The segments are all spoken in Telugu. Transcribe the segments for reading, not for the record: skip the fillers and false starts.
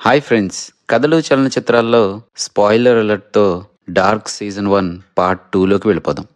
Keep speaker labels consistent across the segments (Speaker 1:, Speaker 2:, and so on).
Speaker 1: హాయ్ ఫ్రెండ్స్, కథలు చలనచిత్రాల్లో స్పాయిలర్ అలర్ట్తో డార్క్ సీజన్ 1 పార్ట్ 2లోకి వెళ్ళిపోదాం.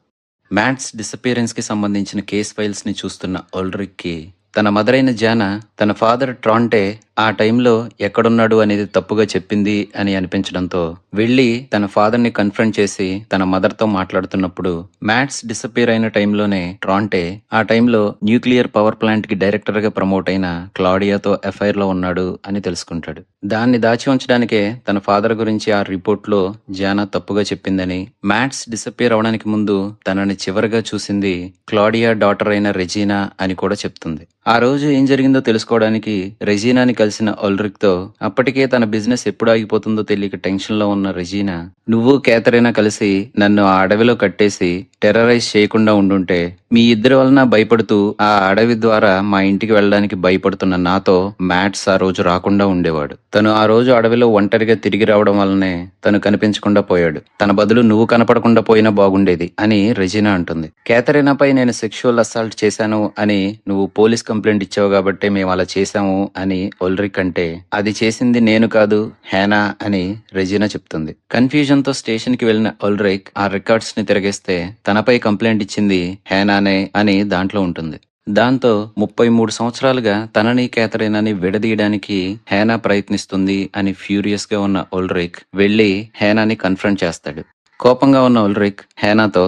Speaker 1: మ్యాట్స్ డిసపియరెన్స్కి సంబంధించిన కేస్ ఫైల్స్ని చూస్తున్న ఓల్డ్రిక్కి తన మదర్ అయిన జానా తన ఫాదర్ ట్రాంటే ఆ టైంలో ఎక్కడున్నాడు అనేది తప్పుగా చెప్పింది అని అనిపించడంతో వెళ్ళి తన ఫాదర్ని కన్ఫ్రంట్ చేసి తన మదర్తో మాట్లాడుతున్నప్పుడు మ్యాట్స్ డిసపియర్ అయిన టైంలోనే ట్రాంటే ఆ టైంలో న్యూక్లియర్ పవర్ ప్లాంట్కి డైరెక్టర్గా ప్రమోట్ అయిన క్లాడియాతో ఎఫ్ఐఆర్లో ఉన్నాడు అని తెలుసుకుంటాడు. దాన్ని దాచి ఉంచడానికే తన ఫాదర్ గురించి ఆ రిపోర్ట్లో జానా తప్పుగా చెప్పిందని, మ్యాట్స్ డిసపియర్ అవడానికి ముందు తనని చివరిగా చూసింది క్లాడియా డాటర్ అయిన రెజీనా అని కూడా చెప్తుంది. ఆ రోజు ఏం జరిగిందో తెలుసుకోవడానికి రెజీనాని కలిసిన ఓల్డ్రిక్తో అప్పటికే తన బిజినెస్ ఎప్పుడు ఆగిపోతుందో తెలియక టెన్షన్లో ఉన్న రెజీనా, నువ్వు కేథరీనా కలిసి నన్ను ఆ అడవిలో కట్టేసి టెర్రరైజ్ చేయకుండా ఉండుంటే మీ ఇద్దరి వలన భయపడుతూ ఆ అడవి ద్వారా మా ఇంటికి వెళ్ళడానికి భయపడుతున్న నాతో మ్యాట్స్ ఆ రోజు రాకుండా ఉండేవాడు. తను ఆ రోజు అడవిలో ఒంటరిగా తిరిగి రావడం వల్లనే తను కనిపించకుండా పోయాడు. తన బదులు నువ్వు కనపడకుండా పోయినా బాగుండేది అని రెజీనా అంటుంది. కేథరీనాపై నేను సెక్షువల్ అసాల్ట్ చేశాను అని నువ్వు పోలీస్ కంప్లైంట్ ఇచ్చావు కాబట్టి మేము అలా చేశాము అని ఓల్డ్రిక్ అంటే, అది చేసింది నేను కాదు హేనా అని రెజీనా చెప్తుంది. కన్ఫ్యూజన్ తో స్టేషన్ కి వెళ్లిన ఓల్డ్రిక్ ఆ రికార్డ్స్ ని తిరగేస్తే తనపై కంప్లైంట్ ఇచ్చింది హేనానే అని దాంట్లో ఉంటుంది. దాంతో 33 సంవత్సరాలుగా తనని కేథరీనాని విడదీయడానికి హేనా ప్రయత్నిస్తుంది అని ఫ్యూరియస్ గా ఉన్న ఓల్డ్రిక్ వెళ్లి హేనాని కన్ఫ్రంట్ చేస్తాడు. కోపంగా ఉన్న ఓల్డ్రిక్ హేనాతో,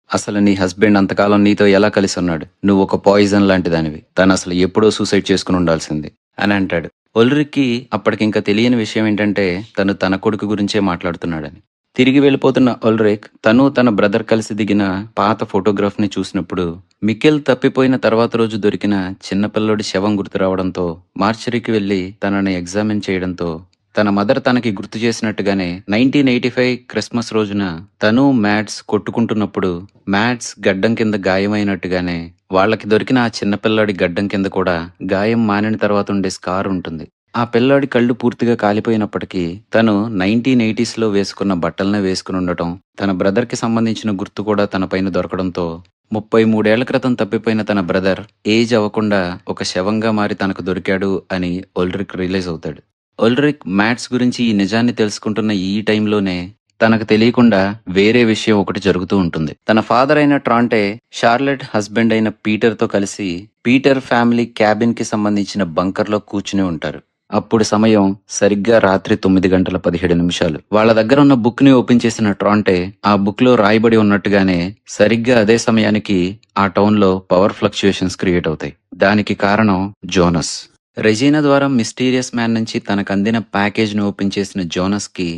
Speaker 1: అసలు నీ హస్బెండ్ అంతకాలం నీతో ఎలా కలిసి ఉన్నాడు? నువ్వు ఒక పాయిజన్ లాంటి దానివి. తను అసలు ఎప్పుడో సూసైడ్ చేసుకుని ఉండాల్సింది అని అంటాడు. ఓల్డ్రిక్కి అప్పటికింకా తెలియని విషయం ఏంటంటే తను తన కొడుకు గురించే మాట్లాడుతున్నాడని. తిరిగి వెళ్ళిపోతున్న ఓల్డ్రిక్ తను తన బ్రదర్ కలిసి దిగిన పాత ఫోటోగ్రాఫ్ ని చూసినప్పుడు మికెల్ తప్పిపోయిన తర్వాత రోజు దొరికిన చిన్నపిల్లడి శవం గుర్తు రావడంతో మార్చరీకి వెళ్లి తనని ఎగ్జామిన్ చేయడంతో తన మదర్ తనకి గుర్తు చేసినట్టుగానే 1985 క్రిస్మస్ రోజున తను మ్యాట్స్ కొట్టుకుంటున్నప్పుడు మ్యాట్స్ గడ్డం కింద గాయమైనట్టుగానే వాళ్ళకి దొరికిన ఆ చిన్నపిల్లాడి గడ్డం కింద కూడా గాయం మానిన తర్వాత ఉండే స్కార్ ఉంటుంది. ఆ పిల్లాడి కళ్ళు పూర్తిగా కాలిపోయినప్పటికీ తను 1980s వేసుకున్న బట్టలనే వేసుకుని ఉండటం, తన బ్రదర్ కి సంబంధించిన గుర్తు కూడా తన పైన దొరకడంతో 33 ఏళ్ల క్రితం తప్పిపోయిన తన బ్రదర్ ఏజ్ అవ్వకుండా ఒక శవంగా మారి తనకు దొరికాడు అని ఓల్డ్రిక్ రియలైజ్ అవుతాడు. ఓల్డ్రిక్ మ్యాట్స్ గురించి ఈ నిజాన్ని తెలుసుకుంటున్న ఈ టైంలోనే తనకు తెలియకుండా వేరే విషయం ఒకటి జరుగుతూ ఉంటుంది. తన ఫాదర్ అయిన ట్రాంటే షార్లెట్ హస్బెండ్ అయిన పీటర్ తో కలిసి పీటర్ ఫ్యామిలీ క్యాబిన్ కి సంబంధించిన బంకర్ లో కూర్చుని ఉంటారు. అప్పుడు సమయం సరిగ్గా రాత్రి 9:17. వాళ్ళ దగ్గర ఉన్న బుక్ ని ఓపెన్ చేసిన ట్రాంటే ఆ బుక్ లో రాయబడి ఉన్నట్టుగానే సరిగ్గా అదే సమయానికి ఆ టౌన్ లో పవర్ ఫ్లక్చుయేషన్స్ క్రియేట్ అవుతాయి. దానికి కారణం జోనస్. రెజీనా ద్వారా మిస్టీరియస్ మ్యాన్ నుంచి తనకు అందిన ప్యాకేజ్ ను ఓపెన్ చేసిన జోనస్ కి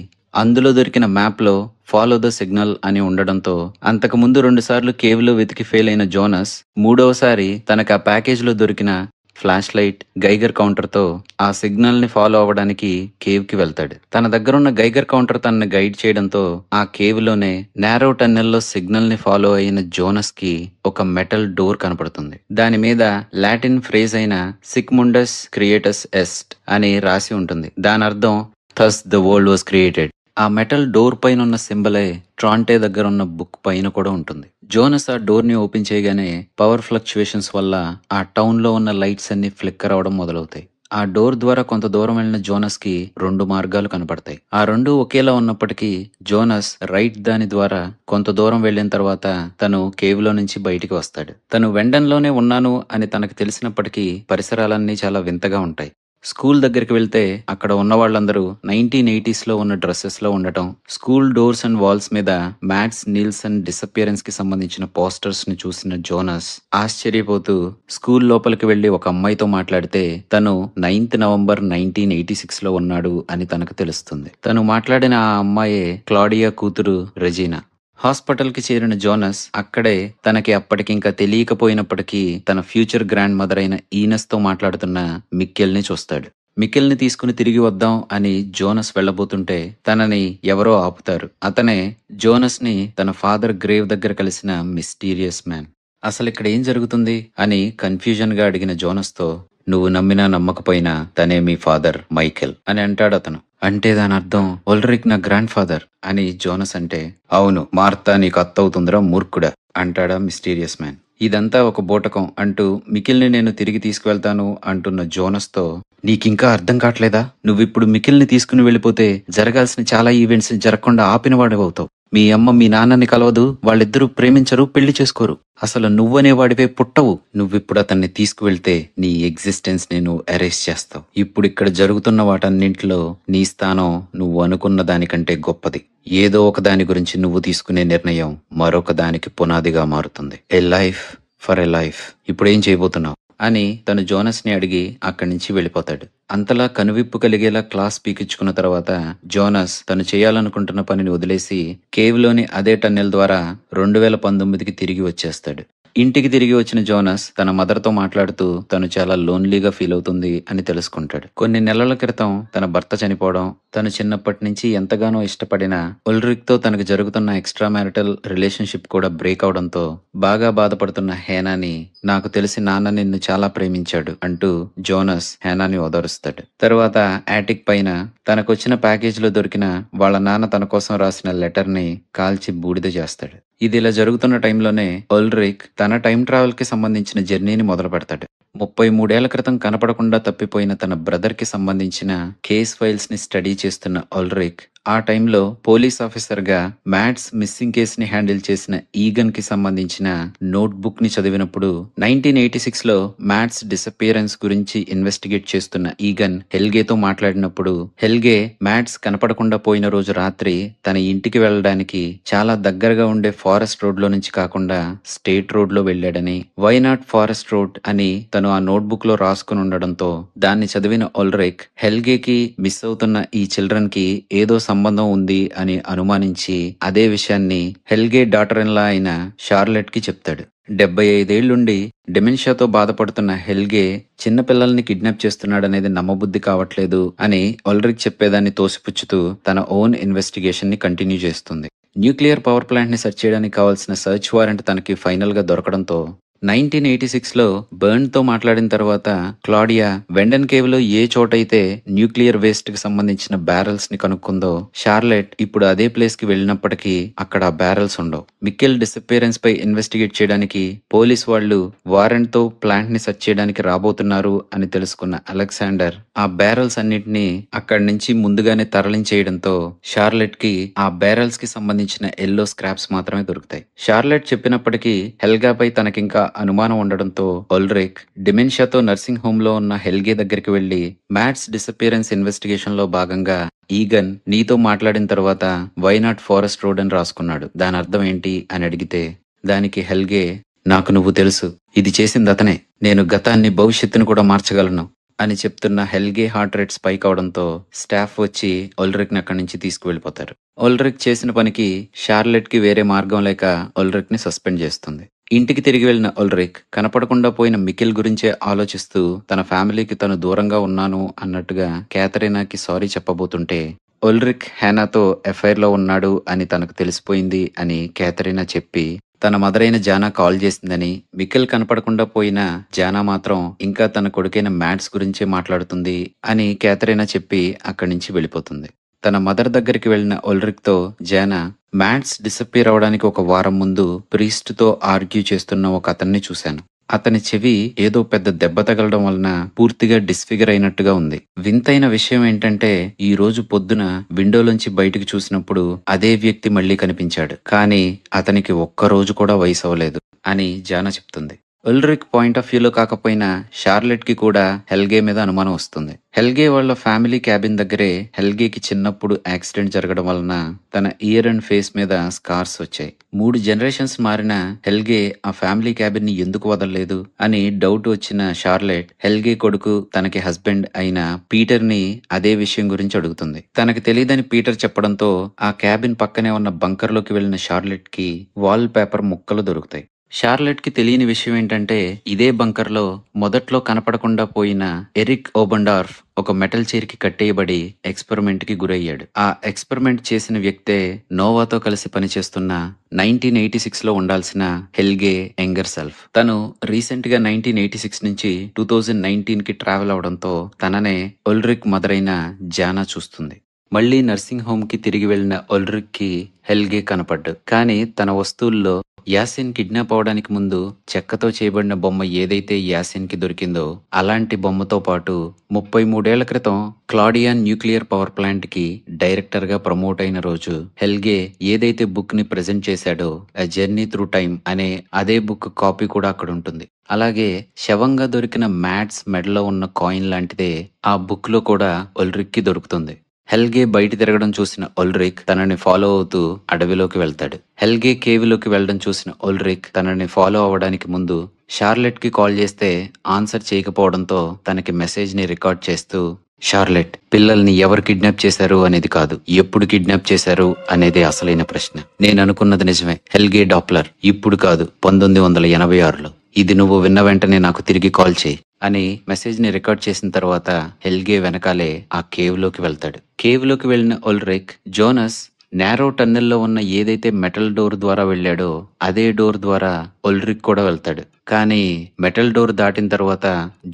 Speaker 1: అందులో దొరికిన మ్యాప్ లో ఫాలో ద సిగ్నల్ అని ఉండడంతో అంతకు ముందు 2 సార్లు కేవ్ లో వెతికి ఫెయిల్ అయిన జోనస్ మూడవసారి తనకు ఆ ప్యాకేజ్ లో దొరికిన ఫ్లాష్ లైట్, గైగర్ కౌంటర్ తో ఆ సిగ్నల్ ని ఫాలో అవ్వడానికి కేవ్ కి వెళ్తాడు. తన దగ్గరున్న గైగర్ కౌంటర్ తనని గైడ్ చేయడంతో ఆ కేవ్ లోనే నారో టన్నెల్ లో సిగ్నల్ ని ఫాలో అయిన జోనస్ కి ఒక మెటల్ డోర్ కనపడుతుంది. దాని మీద లాటిన్ ఫ్రేజ్ అయిన సిగ్ముండస్ క్రియేటస్ ఎస్ట్ అని రాసి ఉంటుంది. దాని అర్థం thus the world was created. ఆ మెటల్ డోర్ పైన ఉన్న సింబలే ట్రాంటే దగ్గర ఉన్న బుక్ పైన కూడా ఉంటుంది. జోనస్ ఆ డోర్ ని ఓపెన్ చేయగానే పవర్ ఫ్లక్చుయేషన్స్ వల్ల ఆ టౌన్ లో ఉన్న లైట్స్ అన్ని ఫ్లిక్కర్ అవడం మొదలవుతాయి. ఆ డోర్ ద్వారా కొంత దూరం వెళ్లిన జోనస్ కి 2 మార్గాలు కనపడతాయి. ఆ 2 ఒకేలా ఉన్నప్పటికీ జోనస్ రైట్ దాని ద్వారా కొంత దూరం వెళ్లిన తర్వాత తను కేవ్ లో నుంచి బయటికి వస్తాడు. తను వెండన్ లోనే ఉన్నాను అని తనకు తెలిసినప్పటికీ పరిసరాలన్నీ చాలా వింతగా ఉంటాయి. స్కూల్ దగ్గరికి వెళ్తే అక్కడ ఉన్న వాళ్ళందరూ 1980s ఉన్న డ్రెస్సెస్ లో ఉండటం, స్కూల్ డోర్స్ అండ్ వాల్స్ మీద మ్యాట్స్ నీల్సన్ డిసపియరెన్స్ కి సంబంధించిన పోస్టర్స్ ని చూసిన జోనస్ ఆశ్చర్యపోతూ స్కూల్ లోపలికి వెళ్లి ఒక అమ్మాయితో మాట్లాడితే తను 9th నవంబర్ 1986 ఉన్నాడు అని తనకు తెలుస్తుంది. తను మాట్లాడిన ఆ అమ్మాయే క్లాడియా కూతురు రెజీనా. హాస్పిటల్ కి చేరిన జోనస్ అక్కడే తనకి అప్పటికింకా తెలియకపోయినప్పటికీ తన ఫ్యూచర్ గ్రాండ్ మదర్ అయిన ఈనస్ తో మాట్లాడుతున్న మిక్కెల్ ని చూస్తాడు. మికెల్ ని తీసుకుని తిరిగి వద్దాం అని జోనస్ వెళ్లబోతుంటే తనని ఎవరో ఆపుతారు. అతనే జోనస్ ని తన ఫాదర్ గ్రేవ్ దగ్గర కలిసిన మిస్టీరియస్ మ్యాన్. అసలు ఇక్కడ ఏం జరుగుతుంది అని కన్ఫ్యూజన్ గా అడిగిన జోనస్ తో, నువ్వు నమ్మినా నమ్మకపోయినా తనే మీ ఫాదర్ మైకెల్ అని అంటాడు అతను. అంటే దాని అర్థం ఓల్డ్రిక్ నా గ్రాండ్ ఫాదర్ అని జోనస్ అంటే, అవును, మార్తా నీకు అత్తవుతుందిరా మూర్ఖుడా అంటాడా మిస్టీరియస్ మ్యాన్. ఇదంతా ఒక బూటకం అంటూ మికిల్ని నేను తిరిగి తీసుకువెళ్తాను అంటున్న జోనస్ తో, నీకింకా అర్థం కావట్లేదా? నువ్విప్పుడు మిఖిల్‌ని తీసుకుని వెళ్ళిపోతే జరగాల్సిన చాలా ఈవెంట్స్ జరగకుండా ఆపినవాడివవుతావు. మీ అమ్మ మీ నాన్నని కలవదు. వాళ్ళిద్దరూ ప్రేమించరు, పెళ్లి చేసుకోరు. అసలు నువ్వనేవాడివే పుట్టవు. నువ్విప్పుడు అతన్ని తీసుకువెళ్తే నీ ఎగ్జిస్టెన్స్‌ని నువ్వు ఎరేస్ చేస్తావు. ఇప్పుడిక్కడ జరుగుతున్న వాటన్నింటిలో నీ స్థానం నువ్వు అనుకున్న దానికంటే గొప్పది. ఏదో ఒక దాని గురించి నువ్వు తీసుకునే నిర్ణయం మరొక దానికి పునాదిగా మారుతుంది. A life for a life. ఇప్పుడేం చేయబోతున్నావు? అని తను జోనస్‌ని అడిగి అక్కడి నుంచి వెళ్ళిపోతాడు. అంతలా కనువిప్పు కలిగేలా క్లాస్ పీకించుకున్న తర్వాత జోనస్ తను చేయాలనుకుంటున్న పనిని వదిలేసి కేవ్‌లోని అదే టన్నెల్ ద్వారా 2019కి తిరిగి వచ్చేస్తాడు. ఇంటికి తిరిగి వచ్చిన జోనస్ తన మదర్‌తో మాట్లాడుతూ తను చాలా లోన్లీగా ఫీల్ అవుతుంది అని తెలుసుకుంటాడు. కొన్ని నెలల క్రితం తన భర్త చనిపోవడం, తను చిన్నప్పటి నుంచి ఎంతగానో ఇష్టపడిన ఉల్రిక్‌తో తనకు జరుగుతున్న ఎక్స్ట్రా మ్యారిటల్ రిలేషన్‌షిప్ కూడా బ్రేక్ అవడంతో బాగా బాధపడుతున్న హేనాని, నాకు తెలిసి నాన్న నిన్ను చాలా ప్రేమించాడు అంటూ జోనస్ హేనాని ఓదారుస్తాడు. తరువాత యాటిక్ పైన తనకొచ్చిన ప్యాకేజీలో దొరికిన వాళ్ళ నాన్న తన కోసం రాసిన లెటర్‌ని కాల్చి బూడిద చేస్తాడు. ఇదిలా జరుగుతున్న టైంలోనే ఉల్రిక్ తన టైం ట్రావెల్ కి సంబంధించిన జర్నీని మొదలు పెడతాడు. 33 ఏళ్ల క్రితం కనపడకుండా తప్పిపోయిన తన బ్రదర్ కి సంబంధించిన కేస్ ఫైల్స్ ని స్టడీ చేస్తున్న ఉల్రిక్ ఆ టైంలో పోలీస్ ఆఫీసర్ గా మ్యాట్స్ మిస్సింగ్ కేసుని హ్యాండిల్ చేసిన ఈగన్ కి సంబంధించిన నోట్ బుక్ ని చదివినప్పుడు 1986 లో మ్యాట్స్ డిసపియరెన్స్ గురించి ఇన్వెస్టిగేట్ చేస్తున్న ఈగన్ హెల్గేతో మాట్లాడినప్పుడు హెల్గే మ్యాట్స్ కనపడకుండా పోయిన రోజు రాత్రి తన ఇంటికి వెళ్ళడానికి చాలా దగ్గరగా ఉండే ఫారెస్ట్ రోడ్ లో నుంచి కాకుండా స్టేట్ రోడ్ లో వెళ్ళాడని, వై నాట్ ఫారెస్ట్ రోడ్ అని తను ఆ నోట్ బుక్ లో రాసుకుని ఉండడంతో దాన్ని చదివిన ఉల్రిక్ హెల్గేకి మిస్ అవుతున్న ఈ చిల్డ్రన్ కి ఏదో సంబంధం ఉంది అని అనుమానించి అదే విషయాన్ని హెల్గే డాటర్ ఇన్ లా అయిన షార్లెట్ కి చెప్తాడు. 75 ఏళ్లుండి డెమెన్షియాతో బాధపడుతున్న హెల్గే చిన్నపిల్లల్ని కిడ్నాప్ చేస్తున్నాడనేది నమ్మబుద్ధి కావట్లేదు అని ఉల్రిక్ చెప్పేదాన్ని తోసిపుచ్చుతూ తన ఓన్ ఇన్వెస్టిగేషన్ ని కంటిన్యూ చేస్తుంది. న్యూక్లియర్ పవర్ ప్లాంట్ ని సెర్చ్ చేయడానికి కావాల్సిన సర్చ్ వారెంట్ తనకి ఫైనల్ గా దొరకడంతో 1986 లో బర్న్ తో మాట్లాడిన తర్వాత క్లాడియా వెండన్ కేవ్ లో ఏ చోటైతే న్యూక్లియర్ వేస్ట్ కి సంబంధించిన బ్యారల్స్ ని కనుక్కుందో షార్లెట్ ఇప్పుడు అదే ప్లేస్ కి వెళ్ళినప్పటికీ అక్కడ ఆ బ్యారల్స్ ఉండవు. మిక్కెల్ డిసపియరెన్స్ పై ఇన్వెస్టిగేట్ చేయడానికి పోలీస్ వాళ్ళు వారెంట్ తో ప్లాంట్ ని సెర్చ్ చేయడానికి రాబోతున్నారు అని తెలుసుకున్న అలెగ్జాండర్ ఆ బ్యారల్స్ అన్నిటినీ అక్కడి నుంచి ముందుగానే తరలించేయడంతో షార్లెట్ కి ఆ బ్యారల్స్ కి సంబంధించిన ఎల్లో స్క్రాప్స్ మాత్రమే దొరుకుతాయి. షార్లెట్ చెప్పినప్పటికీ హెల్గాపై తనకింకా అనుమానం ఉండడంతో ఉల్రిక్ డిమెన్షియాతో నర్సింగ్ హోమ్ లో ఉన్న హెల్గే దగ్గరికి వెళ్లి మ్యాట్స్ డిసపియరెన్స్ ఇన్వెస్టిగేషన్ లో భాగంగా ఈగన్ నీతో మాట్లాడిన తర్వాత వై నాట్ ఫారెస్ట్ రోడ్ అని రాసుకున్నాడు, దాని అర్థం ఏంటి అని అడిగితే దానికి హెల్గే నాకు నువ్వు తెలుసు, ఇది చేసింది అతనే, నేను గతాన్ని భవిష్యత్తును కూడా మార్చగలను అని చెప్తున్న హెల్గే హార్ట్ రేట్ స్పైక్ అవడంతో స్టాఫ్ వచ్చి ఉల్రిక్ ని అక్కడి నుంచి తీసుకువెళ్ళిపోతారు. ఉల్రిక్ చేసిన పనికి షార్లెట్ కి వేరే మార్గం లేక ఉల్రిక్ ని సస్పెండ్ చేస్తుంది. ఇంటికి తిరిగి వెళ్లిన ఉల్రిక్ కనపడకుండా పోయిన మికెల్ గురించే ఆలోచిస్తూ తన ఫ్యామిలీకి తను దూరంగా ఉన్నాను అన్నట్టుగా క్యాథరీనాకి సారీ చెప్పబోతుంటే ఉల్రిక్ హేనాతో ఎఫ్ఐఆర్ లో ఉన్నాడు అని తనకు తెలిసిపోయింది అని క్యాథరీనా చెప్పి తన మదరైన జానా కాల్ చేసిందని, మికెల్ కనపడకుండా పోయిన జానా మాత్రం ఇంకా తన కొడుకైన మ్యాట్స్ గురించే మాట్లాడుతుంది అని క్యాథరీనా చెప్పి అక్కడి నుంచి వెళ్ళిపోతుంది. తన మదర్ దగ్గరికి వెళ్లిన ఉల్రిక్ తో జానా మ్యాట్స్ డిసప్పియర్ అవడానికి ఒక వారం ముందు ప్రీస్ట్ తో ఆర్గ్యూ చేస్తున్న ఒక అతన్ని చూశాను. అతని చెవి ఏదో పెద్ద దెబ్బ తగలడం వలన పూర్తిగా డిస్ఫిగర్ అయినట్టుగా ఉంది. వింతైన విషయం ఏంటంటే ఈ రోజు పొద్దున విండోలోంచి బయటికి చూసినప్పుడు అదే వ్యక్తి మళ్లీ కనిపించాడు, కానీ అతనికి ఒక్కరోజు కూడా వయసు అవ్వలేదు అని జానా చెప్తుంది. ఉల్రిక్ పాయింట్ ఆఫ్ వ్యూలో కాకపోయినా షార్లెట్ కి కూడా హెల్గే మీద అనుమానం వస్తుంది. హెల్గే వాళ్ళ ఫ్యామిలీ క్యాబిన్ దగ్గరే హెల్గేకి చిన్నప్పుడు యాక్సిడెంట్ జరగడం వలన తన ఇయర్ అండ్ ఫేస్ మీద స్కార్స్ వచ్చాయి. 3 జనరేషన్స్ మారిన హెల్గే ఆ ఫ్యామిలీ క్యాబిన్ ని ఎందుకు వదలలేదు అని డౌట్ వచ్చిన షార్లెట్ హెల్గే కొడుకు తనకి హస్బెండ్ అయిన పీటర్ ని అదే విషయం గురించి అడుగుతుంది. తనకి తెలియదని పీటర్ చెప్పడంతో ఆ క్యాబిన్ పక్కనే ఉన్న బంకర్ లోకి వెళ్లిన షార్లెట్ కి వాల్ పేపర్ ముక్కలు దొరుకుతాయి. షార్లెట్ కి తెలియని విషయం ఏంటంటే ఇదే బంకర్ లో మొదట్లో కనపడకుండా పోయిన ఎరిక్ ఓబండార్ఫ్ ఒక మెటల్ చైర్ కి కట్టేయబడి ఎక్స్పెరిమెంట్ కి గురయ్యాడు. ఆ ఎక్స్పెరిమెంట్ చేసిన వ్యక్తే నోవాతో కలిసి పనిచేస్తున్న 1986 లో ఉండాల్సిన హెల్గే యంగర్ సెల్ఫ్. తను రీసెంట్ గా 1986 నుంచి 2019 కి ట్రావెల్ అవడంతో తననే ఉల్రిక్ మదర్ అయిన జానా చూస్తుంది. మళ్లీ నర్సింగ్ హోమ్ కి తిరిగి వెళ్లిన ఉల్రిక్ కి హెల్గే కనపడ్డు, కానీ తన వస్తువుల్లో యాసిన్ కిడ్నాప్ అవడానికి ముందు చెక్కతో చేయబడిన బొమ్మ ఏదైతే యాసిన్కి దొరికిందో అలాంటి బొమ్మతో పాటు 33 ఏళ్ల క్రితం క్లాడియా న్యూక్లియర్ పవర్ ప్లాంట్ కి డైరెక్టర్ గా ప్రమోట్ అయిన రోజు హెల్గే ఏదైతే బుక్ ని ప్రెజెంట్ చేశాడో ఎ జర్నీ త్రూ టైమ్ అనే అదే బుక్ కాపీ కూడా అక్కడ ఉంటుంది. అలాగే శవంగా దొరికిన మ్యాట్స్ మెడలో ఉన్న కాయిన్ లాంటిదే ఆ బుక్ లో కూడా ఒల్రిక్ కి దొరుకుతుంది. హెల్గే బయట తిరగడం చూసిన ఒల్రిక్ తనని ఫాలో అవుతూ అడవిలోకి వెళ్తాడు. హెల్గే కేవ్లోకి వెళ్లడం చూసిన ఒల్రిక్ తనని ఫాలో అవ్వడానికి ముందు షార్లెట్ కి కాల్ చేస్తే ఆన్సర్ చేయకపోవడంతో తనకి మెసేజ్ ని రికార్డ్ చేస్తూ, షార్లెట్, పిల్లల్ని ఎవరు కిడ్నాప్ చేశారు అనేది కాదు, ఎప్పుడు కిడ్నాప్ చేశారు అనేదే అసలైన ప్రశ్న. నేను అనుకున్నది నిజమే, హెల్గే డాప్లర్ ఇప్పుడు కాదు 1986లో. ఇది నువ్వు విన్న వెంటనే నాకు తిరిగి కాల్ చేయి అని మెసేజ్ ని రికార్డ్ చేసిన తర్వాత హెల్గే వెనకాలే ఆ కేవ్ లోకి వెళ్తాడు. కేవ్ లోకి వెళ్లిన ఒల్రిక్ జోనస్ నేరో టన్నెల్లో ఉన్న ఏదైతే మెటల్ డోర్ ద్వారా వెళ్ళాడో అదే డోర్ ద్వారా ఒల్రిక్ కూడా వెళ్తాడు. కానీ మెటల్ డోర్ దాటిన తర్వాత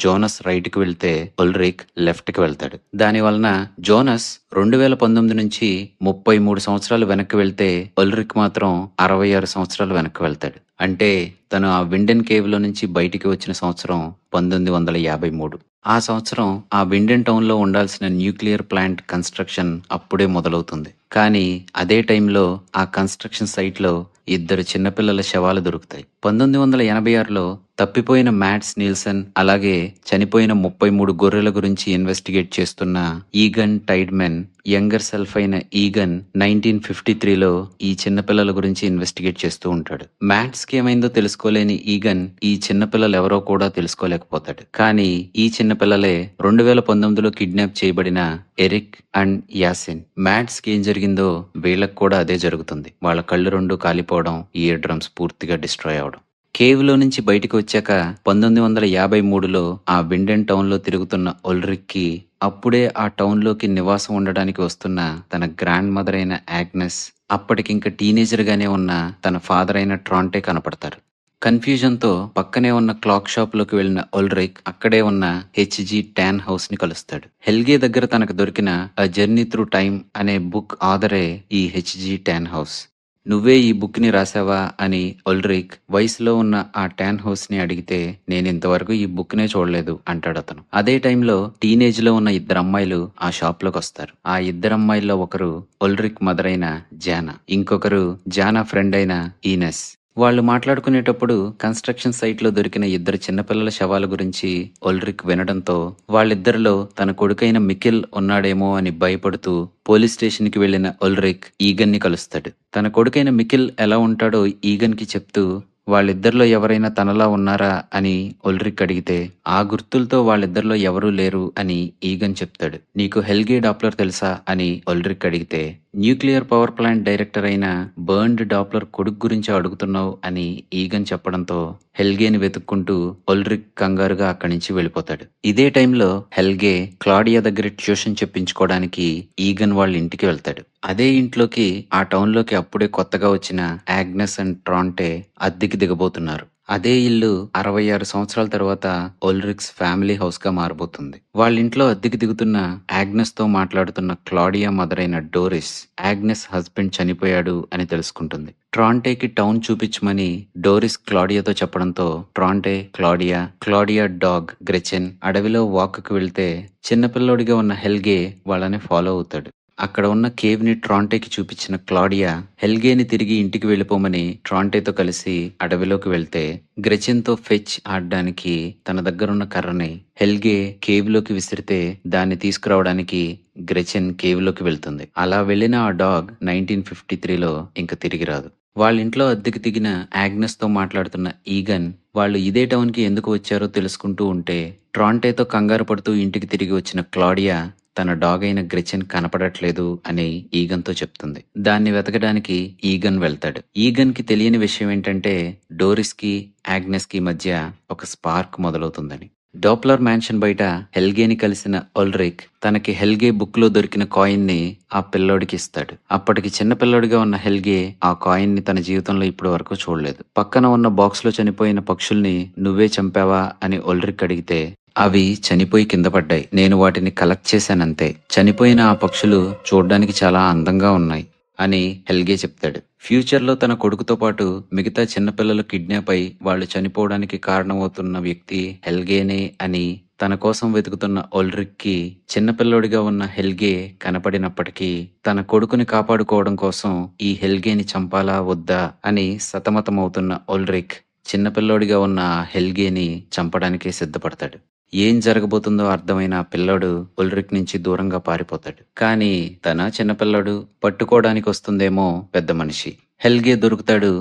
Speaker 1: జోనస్ రైట్ కి వెళ్తే ఒల్రిక్ లెఫ్ట్ కి వెళ్తాడు. దాని వలన జోనస్ 2019 నుంచి 33 సంవత్సరాలు వెనక్కి వెళ్తే ఒల్రిక్ మాత్రం 66 సంవత్సరాలు వెనక్కి వెళ్తాడు. అంటే తను ఆ విండెన్ కేవ్ లో నుంచి బయటికి వచ్చిన సంవత్సరం 1953. ఆ సంవత్సరం ఆ విండెన్ టౌన్ లో ఉండాల్సిన న్యూక్లియర్ ప్లాంట్ కన్స్ట్రక్షన్ అప్పుడే మొదలవుతుంది. కానీ అదే టైంలో ఆ కన్స్ట్రక్షన్ సైట్ లో 2 చిన్నపిల్లల శవాలు దొరుకుతాయి. 1986లో తప్పిపోయిన మ్యాట్స్ నీల్సన్ అలాగే చనిపోయిన 33 గొర్రెల గురించి ఇన్వెస్టిగేట్ చేస్తున్న ఈగన్ టైడ్మెన్ యంగర్ సెల్ఫ్ అయిన ఈగన్ 1953లో ఈ చిన్నపిల్లల గురించి ఇన్వెస్టిగేట్ చేస్తూ ఉంటాడు. మ్యాట్స్ కి ఏమైందో తెలుసుకోలేని ఈగన్ ఈ చిన్నపిల్లలు ఎవరో కూడా తెలుసుకోలేకపోతాడు. కానీ ఈ చిన్నపిల్లలే 2019లో కిడ్నాప్ చేయబడిన ఎరిక్ అండ్ యాసిన్. మ్యాట్స్ కి ఏం జరిగిందో వీళ్ళకి కూడా అదే జరుగుతుంది. వాళ్ళ కళ్ళు 2 కాలిపోవడం, ఇయర్ డ్రమ్స్ పూర్తిగా డిస్ట్రాయ్ అవడం. కేవ్ లో నుంచి బయటకు వచ్చాక 1953లో ఆ విండెన్ టౌన్ లో తిరుగుతున్న ఒల్రిక్ కి అప్పుడే ఆ టౌన్ లోకి నివాసం ఉండడానికి వస్తున్న తన గ్రాండ్ మదర్ అయిన ఆగ్నెస్, అప్పటికింక టీనేజర్ గానే ఉన్న తన ఫాదర్ అయిన ట్రాంటే కనపడతారు. కన్ఫ్యూజన్ తో పక్కనే ఉన్న క్లాక్ షాప్ లోకి వెళ్లిన ఒల్రిక్ అక్కడే ఉన్న హెచ్జి టాన్ హౌస్ ని కలుస్తాడు. హెల్గే దగ్గర తనకు దొరికిన అ జర్నీ త్రూ టైమ్ అనే బుక్ ఆథరే ఈ హెచ్జి టాన్ హౌస్. నువ్వే ఈ బుక్ ని రాసావా అని ఒల్రిక్ వయసులో ఉన్న ఆ టాన్ హౌస్ ని అడిగితే, నేనింతవరకు ఈ బుక్ నే చూడలేదు అంటాడు అతను. అదే టైంలో టీనేజ్ లో ఉన్న 2 అమ్మాయిలు ఆ షాప్ లోకి వస్తారు. ఆ 2 అమ్మాయిల్లో ఒకరు ఒల్రిక్ మదర్ అయిన జానా, ఇంకొకరు జానా ఫ్రెండ్ అయిన ఈనెస్. వాళ్ళు మాట్లాడుకునేటప్పుడు కన్స్ట్రక్షన్ సైట్ లో దొరికిన 2 చిన్నపిల్లల శవాల గురించి ఒల్రిక్ వినడంతో వాళ్ళిద్దరిలో తన కొడుకైన మికిల్ ఉన్నాడేమో అని భయపడుతూ పోలీస్ స్టేషన్ కి వెళ్లిన ఒల్రిక్ ఈగన్ ని కలుస్తాడు. తన కొడుకైన మికిల్ ఎలా ఉంటాడో ఈగన్ కి చెప్తూ వాళ్ళిద్దరిలో ఎవరైనా తనలా ఉన్నారా అని ఒల్రిక్ అడిగితే, ఆ గుర్తులతో వాళ్ళిద్దరిలో ఎవరూ లేరు అని ఈగన్ చెప్తాడు. నీకు హెల్గే డాప్లర్ తెలుసా అని ఒల్రిక్ అడిగితే, న్యూక్లియర్ పవర్ ప్లాంట్ డైరెక్టర్ అయిన బర్న్డ్ డాప్లర్ కొడుకు గురించి అడుగుతున్నావు అని ఈగన్ చెప్పడంతో హెల్గేని వెతుక్కుంటూ ఒల్రిక్ కంగారుగా అక్కడి నుంచి వెళ్ళిపోతాడు. ఇదే టైంలో హెల్గే క్లాడియా దగ్గర ట్యూషన్ చెప్పించుకోవడానికి ఈగన్ వాళ్ళ ఇంటికి వెళ్తాడు. అదే ఇంట్లోకి ఆ టౌన్ లోకి అప్పుడే కొత్తగా వచ్చిన ఆగ్నెస్ అండ్ ట్రాంటే అద్దెకి దిగబోతున్నారు. అదే ఇల్లు 66 సంవత్సరాల తర్వాత ఒల్రిక్స్ ఫ్యామిలీ హౌస్ గా మారబోతుంది. వాళ్ళింట్లో అద్దెకి దిగుతున్న ఆగ్నెస్ తో మాట్లాడుతున్న క్లాడియా మదర్ అయిన డోరిస్ ఆగ్నెస్ హస్బెండ్ చనిపోయాడు అని తెలుసుకుంటుంది. ట్రాంటేకి టౌన్ చూపించమని డోరిస్ క్లాడియాతో చెప్పడంతో ట్రాంటే, క్లాడియా డాగ్ గ్రెచెన్ అడవిలో వాక్కు వెళ్తే చిన్నపిల్లోడిగా ఉన్న హెల్గే వాళ్ళని ఫాలో అవుతాడు. అక్కడ ఉన్న కేవ్ ని ట్రాంటేకి చూపించిన క్లాడియా హెల్గేని తిరిగి ఇంటికి వెళ్ళిపోమని ట్రాంటేతో కలిసి అడవిలోకి వెళ్తే గ్రెచెన్ తో ఫెచ్ ఆడడానికి తన దగ్గరున్న కర్రని హెల్గే కేవ్ లోకి విసిరితే దాన్ని తీసుకురావడానికి గ్రెచెన్ కేవ్ లోకి వెళ్తుంది. అలా వెళ్లిన ఆ డాగ్ 1953లో ఇంక తిరిగి రాదు. వాళ్ళింట్లో అద్దెకి దిగిన ఆగ్నెస్ తో మాట్లాడుతున్న ఈగన్ వాళ్ళు ఇదే టౌన్ కి ఎందుకు వచ్చారో తెలుసుకుంటూ ఉంటే ట్రాంటేతో కంగారు పడుతూ ఇంటికి తిరిగి వచ్చిన క్లాడియా తన డాగ్ అయిన గ్రెచెన్ కనపడట్లేదు అని ఈగన్ తో చెప్తుంది. దాన్ని వెతకడానికి ఈగన్ వెళ్తాడు. ఈగన్ కి తెలియని విషయం ఏంటంటే డోరిస్ కి ఆగ్నెస్ కి మధ్య ఒక స్పార్క్ మొదలవుతుందని. డాప్లర్ మ్యాన్షన్ బయట హెల్గేని కలిసిన ఒల్రిక్ తనకి హెల్గే బుక్ లో దొరికిన కాయిన్ ని ఆ పిల్లోడికి ఇస్తాడు. అప్పటికి చిన్న పిల్లోడిగా ఉన్న హెల్గే ఆ కాయిన్ ని తన జీవితంలో ఇప్పటి వరకు చూడలేదు. పక్కన ఉన్న బాక్స్ లో చనిపోయిన పక్షుల్ని నువ్వే చంపావా అని ఒల్రిక్ అడిగితే, అవి చనిపోయి కింద పడ్డాయి, నేను వాటిని కలెక్ట్ చేశానంతే. చనిపోయిన ఆ పక్షులు చూడ్డానికి చాలా అందంగా ఉన్నాయి. అని హెల్గే చెప్తాడు. ఫ్యూచర్లో తన కొడుకుతో పాటు మిగతా చిన్నపిల్లలు కిడ్నాప్ అయి వాళ్ళు చనిపోవడానికి కారణమవుతున్న వ్యక్తి హెల్గేనే అని తన కోసం వెతుకుతున్న ఓల్డ్రిక్కి చిన్నపిల్లోడిగా ఉన్న హెల్గే కనపడినప్పటికీ తన కొడుకుని కాపాడుకోవడం కోసం ఈ హెల్గేని చంపాలా వద్దా అని సతమతమవుతున్న ఓల్డ్రిక్ చిన్నపిల్లోడిగా ఉన్న ఆ హెల్గేని చంపడానికి సిద్ధపడతాడు. ఏం జరగబోతుందో అర్థమైన ఆ పిల్లోడు ఉల్రిక్ నుంచి దూరంగా పారిపోతాడు. కానీ తన చిన్నపిల్లోడు పట్టుకోవడానికి వస్తుందేమో పెద్ద మనిషి. హెల్గే దొరుకుతాడు.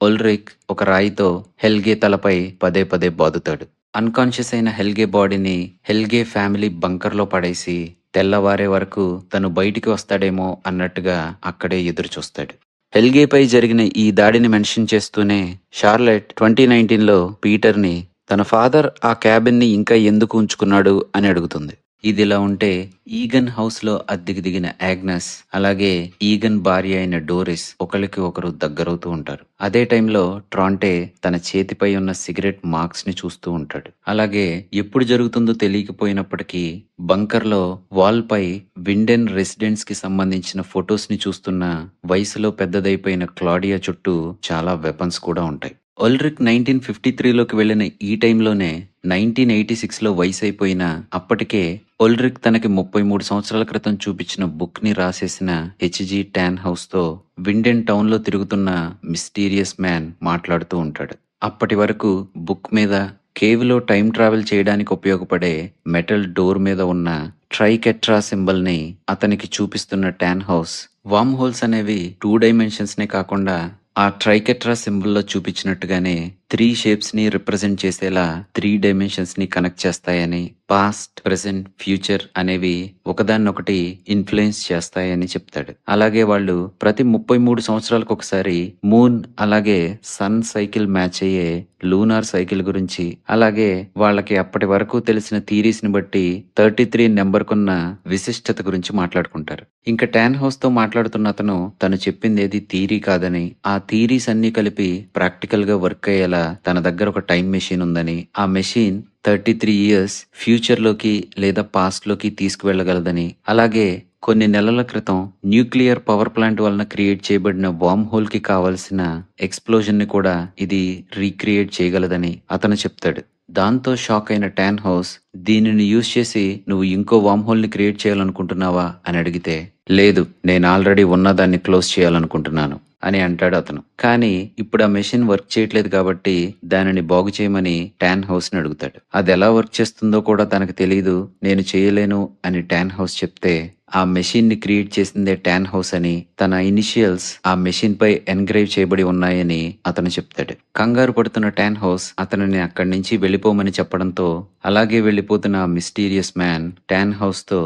Speaker 1: ఉల్రిక్ ఒక రాయితో హెల్గే తలపై పదే పదే బాదుతాడు. అన్కాన్షియస్ అయిన హెల్గే బాడీని హెల్గే ఫ్యామిలీ బంకర్లో పడేసి తెల్లవారే వరకు తను బయటికి వస్తాడేమో అన్నట్టుగా అక్కడే ఎదురు చూస్తాడు. హెల్గేపై జరిగిన ఈ దాడిని మెన్షన్ చేస్తూనే షార్లెట్ 2019లో పీటర్ని తన ఫాదర్ ఆ క్యాబిన్ని ఇంకా ఎందుకు ఉంచుకున్నాడు అని అడుగుతుంది. ఇదిలా ఉంటే ఈగన్ హౌస్ లో అద్దెకి దిగిన యాగ్నస్ అలాగే ఈగన్ భార్య అయిన డోరిస్ ఒకరికి ఒకరు దగ్గరవుతూ ఉంటారు. అదే టైంలో ట్రాంటే తన చేతిపై ఉన్న సిగరెట్ మార్క్స్ ని చూస్తూ ఉంటాడు. అలాగే ఎప్పుడు జరుగుతుందో తెలియకపోయినప్పటికీ బంకర్ లో వాల్ పై విండెన్ రెసిడెంట్స్ కి సంబంధించిన ఫొటోస్ ని చూస్తున్న వయసులో పెద్దదైపోయిన క్లాడియా చుట్టూ చాలా వెపన్స్ కూడా ఉంటాయి. ఒల్రిక్ 1953లోకి వెళ్లిన ఈ టైంలోనే 1986లో వయసు అయిపోయిన అప్పటికే ఒల్రిక్ తనకి 33 సంవత్సరాల క్రితం చూపించిన బుక్ ని రాసేసిన హెచ్జి టాన్ హౌస్ తో విండెన్ టౌన్ లో తిరుగుతున్న మిస్టీరియస్ మ్యాన్ మాట్లాడుతూ ఉంటాడు. అప్పటి వరకు బుక్ మీద కేవ్ లో టైం ట్రావెల్ చేయడానికి ఉపయోగపడే మెటల్ డోర్ మీద ఉన్న ట్రైకెట్రా సింబల్ ని అతనికి చూపిస్తున్న టాన్ హౌస్ వామ్ హోల్స్ అనేవి 2 డైమెన్షన్స్ నే కాకుండా ఆ ట్రైకెట్రా సింబల్లో చూపించినట్టుగానే 3 షేప్స్ ని రిప్రజెంట్ చేసేలా 3 డైమెన్షన్స్ ని కనెక్ట్ చేస్తాయని, పాస్ట్, ప్రెసెంట్, ఫ్యూచర్ అనేవి ఒకదాన్నొకటి ఇన్ఫ్లుయెన్స్ చేస్తాయని చెప్తాడు. అలాగే వాళ్ళు ప్రతి 33 సంవత్సరాలకు ఒకసారి మూన్ అలాగే సన్ సైకిల్ మ్యాచ్ అయ్యే లూనార్ సైకిల్ గురించి, అలాగే వాళ్ళకి అప్పటి వరకు తెలిసిన థీరీస్ ని బట్టి 33 నెంబర్ కున్న విశిష్టత గురించి మాట్లాడుకుంటారు. ఇంకా టాన్ హౌస్ తో మాట్లాడుతున్న అతను తను చెప్పింది ఏది థీరీ కాదని, ఆ థీరీస్ అన్ని కలిపి ప్రాక్టికల్ గా వర్క్ అయ్యేలా తన దగ్గర ఒక టైం మెషిన్ ఉందని, ఆ మెషిన్ 33 ఇయర్స్ ఫ్యూచర్ లోకి లేదా పాస్ట్ లోకి తీసుకువెళ్లగలదని, అలాగే కొన్ని నెలల క్రితం న్యూక్లియర్ పవర్ ప్లాంట్ వలన క్రియేట్ చేయబడిన వామ్ హోల్ కి కావలసిన ఎక్స్ప్లోజన్ ని కూడా ఇది రీక్రియేట్ చేయగలదని అతను చెప్తాడు. దాంతో షాక్ అయిన టాన్ హౌస్ దీనిని యూజ్ చేసి నువ్వు ఇంకో వామ్ హోల్ ని క్రియేట్ చేయాలనుకుంటున్నావా అని అడిగితే, లేదు, నేను ఆల్రెడీ ఉన్నదాన్ని క్లోజ్ చేయాలనుకుంటున్నాను అని అంటాడు అతను. కానీ ఇప్పుడు ఆ మెషిన్ వర్క్ చేయట్లేదు కాబట్టి దానిని బాగు చేయమని టాన్ హౌస్ ని అడుగుతాడు. అది ఎలా వర్క్ చేస్తుందో కూడా తనకు తెలియదు, నేను చేయలేను అని టాన్ హౌస్ చెప్తే, ఆ మెషిన్ ని క్రియేట్ చేసిందే టాన్ హౌస్ అని, తన ఇనిషియల్స్ ఆ మెషిన్ పై ఎన్గ్రేవ్ చేయబడి ఉన్నాయని అతను చెప్తాడు. కంగారు పడుతున్న టాన్ హౌస్ అతనిని అక్కడి నుంచి వెళ్ళిపోమని చెప్పడంతో అలాగే వెళ్ళిపోతున్న ఆ మిస్టీరియస్ మ్యాన్ టాన్ హౌస్ తో,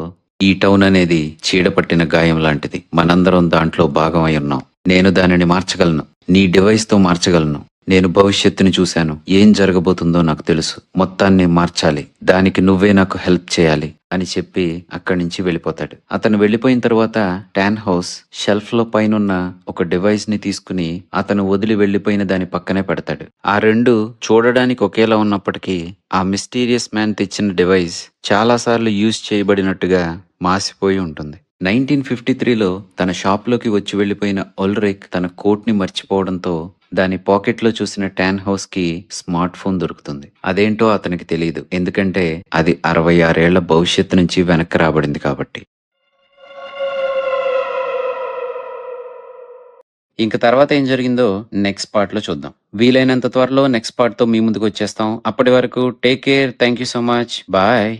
Speaker 1: ఈ టౌన్ అనేది చీడపట్టిన గాయం లాంటిది, మనందరం దాంట్లో భాగం అయి ఉన్నాం, నేను దానిని మార్చగలను, నీ డివైస్ తో మార్చగలను, నేను భవిష్యత్తుని చూశాను, ఏం జరగబోతుందో నాకు తెలుసు, మొత్తాన్ని మార్చాలి, దానికి నువ్వే నాకు హెల్ప్ చేయాలి అని చెప్పి అక్కడి నుంచి వెళ్ళిపోతాడు. అతను వెళ్ళిపోయిన తర్వాత టాన్ హౌస్ షెల్ఫ్ లో పైనున్న ఒక డివైస్ ని తీసుకుని అతను వదిలి వెళ్ళిపోయిన దాని పక్కనే పెడతాడు. ఆ రెండు చూడడానికి ఒకేలా ఉన్నప్పటికీ ఆ మిస్టీరియస్ మ్యాన్ తెచ్చిన డివైస్ చాలా సార్లు యూజ్ చేయబడినట్టుగా మాసిపోయి ఉంటుంది. 1953లో తన షాప్లోకి వచ్చి వెళ్లిపోయిన ఒల్రిక్ తన కోట్ ని మర్చిపోవడంతో దాని పాకెట్లో చూసిన టాన్ హౌస్ కి స్మార్ట్ ఫోన్ దొరుకుతుంది. అదేంటో అతనికి తెలియదు, ఎందుకంటే అది 66 ఏళ్ల భవిష్యత్తు నుంచి వెనక్కి రాబడింది కాబట్టి. ఇంక తర్వాత ఏం జరిగిందో నెక్స్ట్ పార్ట్ లో చూద్దాం. వీలైనంత త్వరలో నెక్స్ట్ పార్ట్ తో మీ ముందుకు వచ్చేస్తాం. అప్పటి వరకు take care, thank you so much, bye.